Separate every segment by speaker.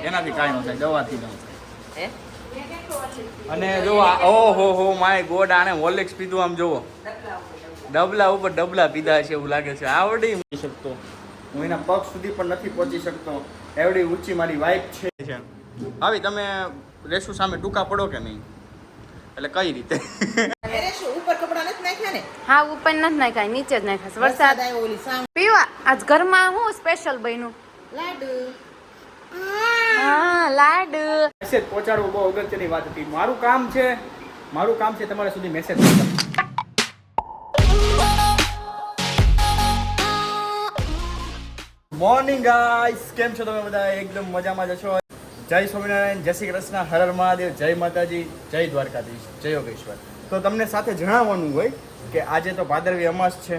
Speaker 1: એનાથી કાંઈ ન થાય, દવાથી ન થાય. અને જો ઓહો હો માય ગોડ, આને હોર્લિક્સ પીધું આમ જોવો, ડબલા ઉપર ડબલા પીધા છે એવું લાગે છે. આવડી નથી શકતો હું, એના પગ સુધી પણ નથી પહોંચી શકતો, એવડી ઊંચી મારી વાઈફ છે. આવી તમે રેશુ સામે ટૂંકા પડો કે નહીં? એટલે કઈ રીતે?
Speaker 2: ઉપર કપડા નથી નાખ્યા ને?
Speaker 3: હા, ઉપર નથી નાખ્યા, નીચે જ નાખ્યા. વરસાદ
Speaker 2: આવ્યો ઓલી સામ
Speaker 3: પીવા આજ ઘરમાં હું સ્પેશિયલ બન્યું?
Speaker 2: લાડુ.
Speaker 3: હા, લાડુ.
Speaker 1: મેસેજ પહોંચાડવું બહુ અગત્યની વાત હતી. મારું કામ છે તમારા સુધી મેસેજ પહોંચાડવું. મોર્નિંગ ગાઈસ, કેમ છો તમે બધા? એકદમ મજામાં જ છો? જય સ્વામિનારાયણ, જય શ્રી કૃષ્ણ, હર હર મહાદેવ, જય માતાજી, જય દ્વારકાધીશ, જય યોગેશ્વર. તો તમને સાથે જણાવવાનું હોય કે આજે તો ભાદરવી અમાસ છે.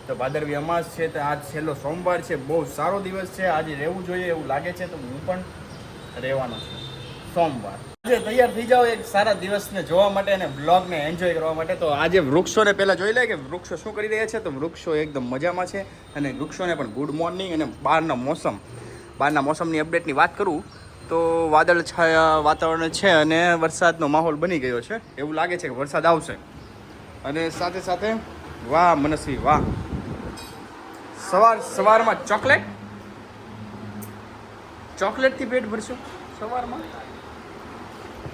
Speaker 1: તો ભાદરવી અમાસ છે તો આજ છેલ્લો સોમવાર છે. બહુ સારો દિવસ છે, આજે રહેવું જોઈએ એવું લાગે છે, તો હું પણ રહેવાનો છું સોમવાર. આજે તૈયાર થઈ જાઓ એક સારા દિવસને જોવા માટે અને બ્લોગને એન્જોય કરવા માટે. તો આજે વૃક્ષોને પહેલાં જોઈ લે કે વૃક્ષો શું કરી રહ્યા છે. તો વૃક્ષો એકદમ મજામાં છે અને વૃક્ષોને પણ ગુડ મોર્નિંગ. અને બહારના મોસમની અપડેટની વાત કરું તો વાદળ છાયા વાતાવરણ છે અને વરસાદનો માહોલ બની ગયો છે. એવું લાગે છે કે વરસાદ આવશે. અને સાથે સાથે વાહ મનસ્વી વાહ, સવારમાં ચોકલેટથી પેટ ભરશું સવારમાં?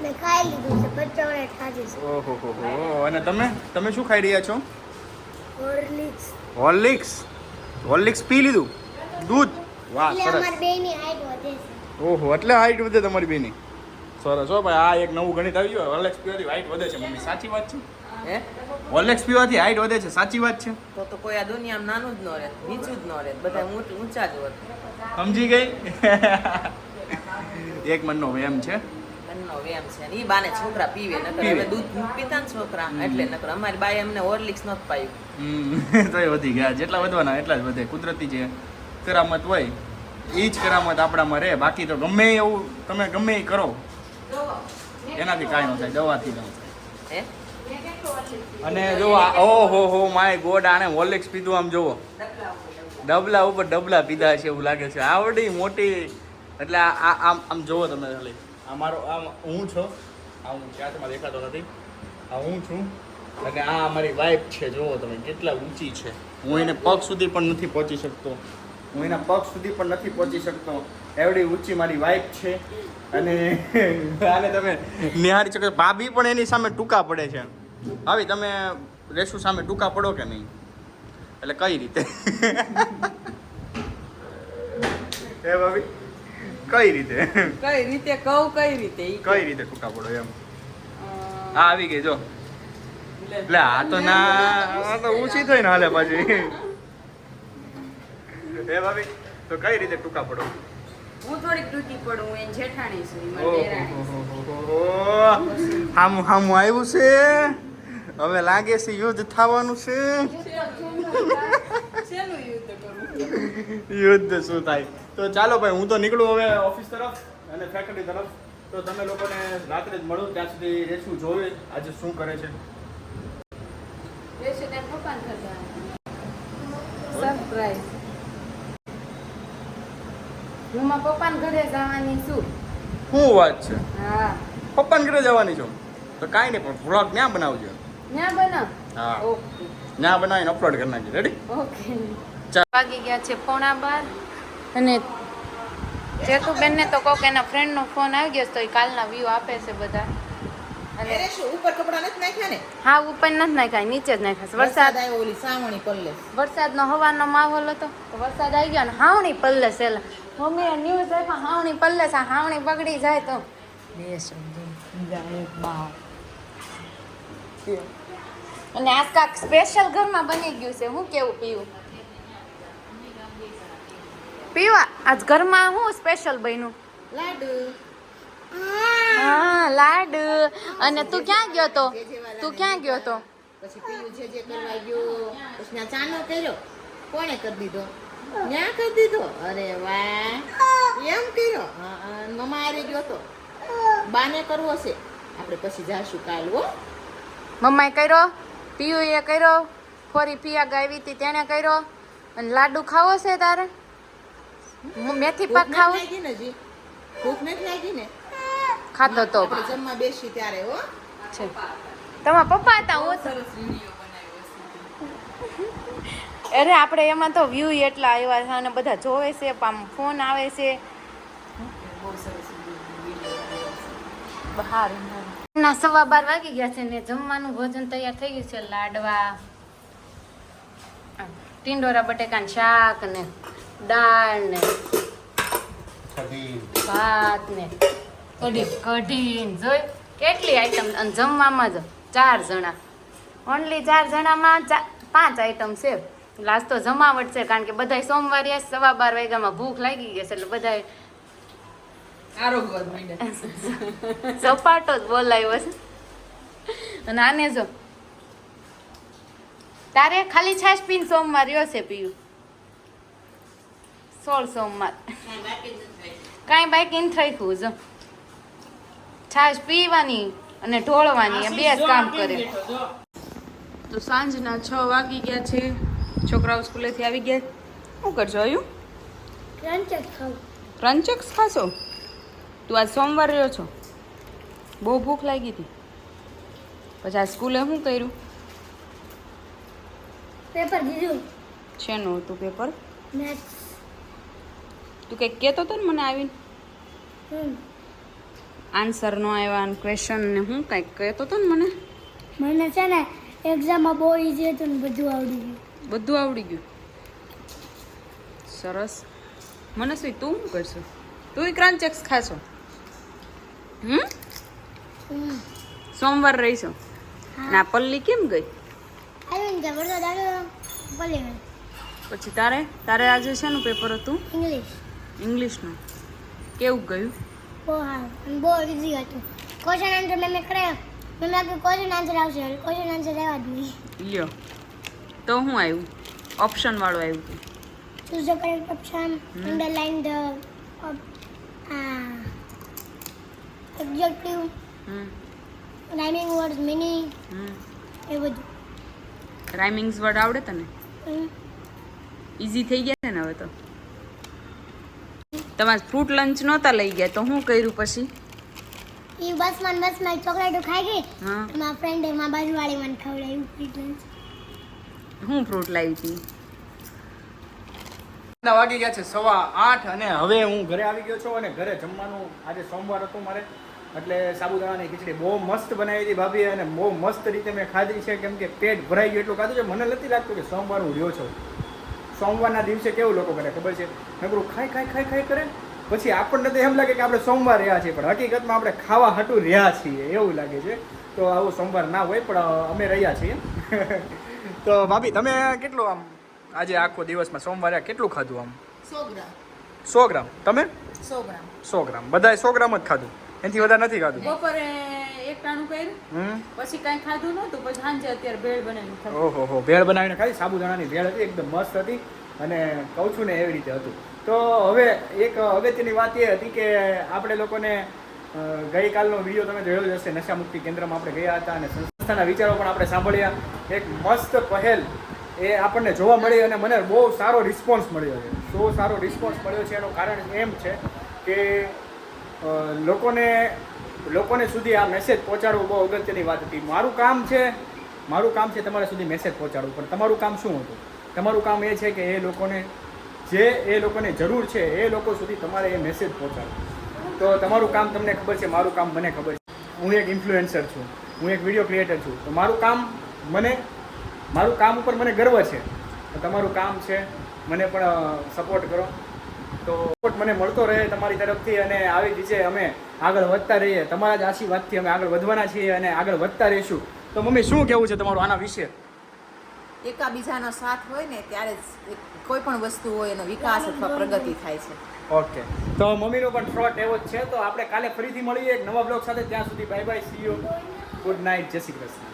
Speaker 4: મેં ખાઈ લીધું છે, પણ ચોકલેટ ખાધી છે.
Speaker 1: ઓહો હો હો. અને તમે શું ખાઈ રહ્યા છો? હોર્લિક્સ પી લીધું? દૂધ? વાહ
Speaker 4: એટલે
Speaker 1: સરસ.
Speaker 4: અમારી બેયની હાઈટ વધે છે.
Speaker 1: ઓહો, એટલે હાઈટ વધે તમારી બેની? સરસ હો ભાઈ, આ એક નવું ગણિત આવી ગયું. હોર્લિક્સ પીવાથી હાઈટ વધે છે મમ્મી, સાચી વાત છે?
Speaker 2: હે?
Speaker 1: હોર્લિક્સ પીવાથી હાઈટ વધે છે, સાચી વાત છે?
Speaker 2: તો કોઈ આ દુનિયામાં નાનું જ ન રહે, નીચું જ ન રહે, બધા ઊંચા જ હોત.
Speaker 1: સમજી ગઈ? એક મનનો વેમ છે.
Speaker 2: મનનો વેમ છે ને ઈ બાને છોકરા પીવે, નકર હવે દૂધ પીતા ને છોકરા, એટલે નકર અમારી બાઈ અમને હોર્લિક્સ નહોતું પાયું.
Speaker 1: તો એ વધી ગયા, જેટલા વધવાના એટલા જ વધે. કુદરતી જે કરામત હોય એ જ કરામત આપણામાં રહે. બાકી તો ગમે એવું તમે ગમે એ કરો એનાથી કાંઈ ન થાય, દવાથી ન થાય.
Speaker 2: હે?
Speaker 1: અને જો ઓહો હો માય ગોડ, આને હોર્લિક્સ પીધું આમ જોવો, ડબલા ઉપર ડબલા પીધા છે એવું લાગે છે. આવડી મોટી, એટલે આમ જોવો તમે ખાલી. આ મારો આમ હું છું, આ હું ક્યાં તમારે દેખાતો નથી, આ હું છું અને આ અમારી વાઈફ છે. જોવો તમે કેટલા ઊંચી છે. હું એને પગ સુધી પણ નથી પહોંચી શકતો, એવડી ઊંચી મારી વાઈફ છે. અને આને તમે નિહાળી શકો, ભાભી પણ એની સામે ટૂંકા પડે છે. આવી તમે રેશુ સામે ટૂંકા પડો કે નહીં? એટલે કઈ રીતે? એ ભાભી કઈ રીતે ટૂંકા પડો એમ? આ આવી ગઈ જો. એટલે આ તો ઊંચી થઈ ને હાલે પાછી. એ ભાભી તો કઈ રીતે ટૂંકા પડો?
Speaker 3: હું થોડીક ટૂંકી પડું, હું એની જેઠાણી છું.
Speaker 1: હામું આવ્યું છે, હવે લાગે છે યુદ્ધ થવાનું છે. યુદ્ધ શું થાય? તો ચાલો ભાઈ, હું તો નીકળું હવે ઓફિસ તરફ અને ફેક્ટરી તરફ. તો તમે લોકોને રાત્રે જ મળો, ત્યાં સુધી રેશું જોવે આજે શું કરે છે.
Speaker 3: સરપ્રાઈઝ. હું મારા પપ્પાના ઘરે જવાની છું.
Speaker 1: શું વાત છે?
Speaker 3: હા,
Speaker 1: પપ્પાને ઘરે જવાની છો? તો કાંઈ નહીં, પણ વ્લોગ ત્યાં બનાવજો.
Speaker 3: ત્યાં બનાવ.
Speaker 1: હા,
Speaker 3: ઓકે
Speaker 1: ત્યાં બનાવીને અપલોડ કરી નાખજો. રેડી?
Speaker 3: ઓકે. વાગી ગયા છે 11:15 અને જેતુબેનને તો કોક એના ફ્રેન્ડનો ફોન આવી ગયો તો એ કાલના વ્યૂ આપે છે બધા. અને
Speaker 2: ઉપર કપડા નથી નાખ્યા ને?
Speaker 3: હા, ઉપર નથી નાખ્યા, નીચે જ નાખ્યા.
Speaker 2: વરસાદ આવ્યો ઓલી સાવણી પલ્લે.
Speaker 3: વરસાદનો હવાનો માહોલ હતો તો વરસાદ આવી ગયો ને હાવણી પલ્લે સેલા. મમ્મીએ ન્યૂઝ આપ્યા હાવણી પલ્લે છે, હાવણી બગડી જાય તો અને આજ કાક સ્પેશિયલ ઘરમાં બની ગયું છે. હું કેવું પીવા આજ ઘરમાં હું સ્પેશિયલ બન્યું?
Speaker 2: લાડુ.
Speaker 3: હા, લાડુ. અને તું ક્યાં ગયો તો?
Speaker 2: પછી પીયું જે કરવા ગયો, પછી ના ચાનો કર્યો. કોણે કરી દીધો? ન્યા કરી દીધો. અરે વાહ, એમ કર્યો? હા, મમ્મા આરે ગયો તો. બાને કરવો છે, આપણે પછી જાશું કાલ. હો,
Speaker 3: મમ્માએ કર્યો, પિયુએ કર્યો, ફોરી પિયા ગાવી હતી તેણે કર્યો. અને લાડુ ખાવો છે તારે? મેથી પાક ખાવો?
Speaker 2: ભૂખ નથી લાગી ને
Speaker 3: ખાતો તો
Speaker 2: આપણે જમવા બેસી ત્યારે હો
Speaker 3: છે તમારા પપ્પા હતા હું તો-
Speaker 2: સરસ વિડીયો બનાવ્યો
Speaker 3: અરે આપણે એમાં તો વ્યૂ એટલા આવ્યા છે અને બધા જોવે છે આમ ફોન આવે છે
Speaker 2: બહુ સરસ વિડીયો
Speaker 3: બહાર ના 12:15 વાગી ગયા છે ને જમવાનું ભોજન તૈયાર થઈ ગયું છે લાડવા ટીંડોરા બટેકાનું શાક ને દાળ ને ભાત ને કઢી ને જોઈ કેટલી આઈટમ અને જમવામાં જ 4 જણા ઓનલી 4 જણામાં 5 આઈટમ છે લાસ્ટ તો જમાવટ છે કારણ કે બધાય સોમવારે 12:15 વાગ્યામાં ભૂખ લાગી ગઈ છે એટલે બધાય
Speaker 2: આરોગવા માંડ્યા
Speaker 3: સપાટો જ બોલાવ્યો છે અને આને જો તારે ખાલી છાશ પીને સોમવાર રહ્યો છે પીયું 16 સોમવાર કાંઈ બાકી નથી રાખ્યું જો છાશ પીવાની અને ઢોળવાની એ બે જ કામ કરે તો સાંજના 6 વાગી ગયા છે છોકરાઓ સ્કૂલેથી આવી ગયા શું કરજો આવ્યું
Speaker 4: ક્રંચક ખાવ
Speaker 3: ક્રંચક્સ ખાશો તું આજ સોમવાર રહ્યો છો બહુ ભૂખ લાગી હતી પછી આ સ્કૂલે શું કર્યું
Speaker 4: પેપર દીધું
Speaker 3: શેનું હતું પેપર
Speaker 4: મેથ્સ
Speaker 3: તું કંઈક કહેતો હતો ને મને આવીને આન્સર ન આવ્યા અને ક્વેશ્ચન ને હું કંઈક કહેતો હતો ને મને
Speaker 4: મને છે ને એક્ઝામમાં બહુ ઈઝી હતું ને બધું આવડી ગયું
Speaker 3: બધું આવડી ગયું સરસ મને શું તું શું કરશો તું ક્રાંચેક્સ ખાશો સોમવાર રહીશો અને આ પલ્લી કેમ ગઈ
Speaker 4: આવ્યું ને વરસાદ આવ્યો ભલે
Speaker 3: પછી તારે આજે શેનું પેપર હતું
Speaker 4: ઇંગ્લિશ
Speaker 3: ઇંગ્લિશનું કેવું ગયું
Speaker 4: બહુ સારું અને બહુ ઈઝી હતું ક્વેશ્ચન આન્સર મેં કરાયો મેં લાગ્યું ક્વેશ્ચન આન્સર આવશે ક્વેશ્ચન આન્સર આવ્યા જ નહીં
Speaker 3: લ્યો તો શું આવ્યું ઓપ્શન વાળું આવ્યું હતું
Speaker 4: choose the correct option underline the adjective
Speaker 3: hmm
Speaker 4: rhyming words meaning
Speaker 3: હમ
Speaker 4: એ બધું
Speaker 3: રાઇમિંગ્સ વર્ડ આવડે તને ઇઝી થઈ ગયા છે ને હવે તો તમારે ફ્રૂટ લંચ નહોતા લઈ ગયા તો શું કર્યું પછી
Speaker 4: એ બસમાં ચોકલેટો ખાઈ ગઈ
Speaker 3: હા
Speaker 4: મારા ફ્રેન્ડે મારા બાજુવાળી મને ખવડાવ્યું ફ્રીટ
Speaker 3: હું ફ્રૂટ લાવી હતી
Speaker 1: વાગી ગયા છે 8:15 અને હવે હું ઘરે આવી ગયો છું અને ઘરે જમવાનું આજે સોમવાર હતું મારે એટલે સાબુદાણાની ખીચડી બહુ મસ્ત બનાવી હતી ભાભીએ અને બહુ મસ્ત રીતે મેં ખાધી છે કેમ કે પેટ ભરાઈ ગયું એટલું ખાધું છે મને નથી લાગતું કે સોમવાર હું રહ્યો છું સોમવારના દિવસે કેવું લોકો કરે ખબર છે નકરું ખાઈ કરે પછી આપણને તો એમ લાગે કે આપણે સોમવાર રહ્યા છીએ પણ હકીકતમાં આપણે ખાવા હાટું રહ્યા છીએ એવું લાગે છે તો આવું સોમવાર ના હોય પણ અમે રહ્યા છીએ તો ભાભી તમે કેટલું આમ આજે આખો દિવસમાં સોમવારે કેટલું ખાધું આમ
Speaker 2: 100 ગ્રામ
Speaker 1: 100 ગ્રામ તમે
Speaker 2: 100 ગ્રામ
Speaker 1: 100 ગ્રામ બધાએ 100 ગ્રામ જ ખાધું એનાથી વધારે નથી ખાધું
Speaker 3: બપોરે એક ટાણું કર્યું પછી કાંઈ ખાધું નહોતું પછી સાંજે અત્યારે ભેળ બનાવીને ખાધું
Speaker 1: ઓહો ભેળ બનાવીને ખાધી સાબુદાણાની ભેળ હતી એકદમ મસ્ત હતી અને કહું છું ને એવી રીતે હતું તો હવે એક અગત્યની વાત એ હતી કે આપણે લોકોને ગઈકાલનો વિડીયો તમે જોયો જ હશે નશા મુક્તિ કેન્દ્રમાં આપણે ગયા હતા અને સંસ્થાના વિચારો પણ આપણે સાંભળ્યા એક મસ્ત પહેલ એ આપણને જોવા મળી અને મને બહુ સારો રિસ્પોન્સ મળ્યો છે બહુ સારો રિસ્પોન્સ મળ્યો છે એનું કારણ એમ છે કે લોકોને સુધી આ મેસેજ પહોંચાડવું બહુ અગત્યની વાત હતી મારું કામ છે તમારા સુધી મેસેજ પહોંચાડવું પણ તમારું કામ શું હતું તમારું કામ એ છે કે એ લોકોને જરૂર છે એ લોકો સુધી તમારે એ મેસેજ પહોંચાડવું તો તમારું કામ તમને ખબર છે મારું કામ મને ખબર છે હું એક ઇન્ફ્લુએન્સર છું હું એક વિડીયો ક્રિએટર છું તો મારું કામ ઉપર મને ગર્વ છે તો તમારું કામ છે મને પણ સપોર્ટ કરો તો સપોર્ટ મને મળતો રહે તમારી તરફથી અને આવી રીતે અમે આગળ વધતા રહીએ તમારા જ આશીર્વાદથી અમે આગળ વધવાના છીએ અને આગળ વધતા રહીશું તો મમ્મી શું કહેવું છે તમારું આના વિશે
Speaker 2: એકાબીજાનો સાથ હોય ને ત્યારે જ કોઈ પણ વસ્તુ હોય એનો વિકાસ અથવા પ્રગતિ થાય છે
Speaker 1: ઓકે તો મમ્મીનો પણ થ્રોટ એવો જ છે તો આપણે કાલે ફરીથી મળીએ એક નવા બ્લોગ સાથે ત્યાં સુધી bye bye see you good night જય શ્રી કૃષ્ણ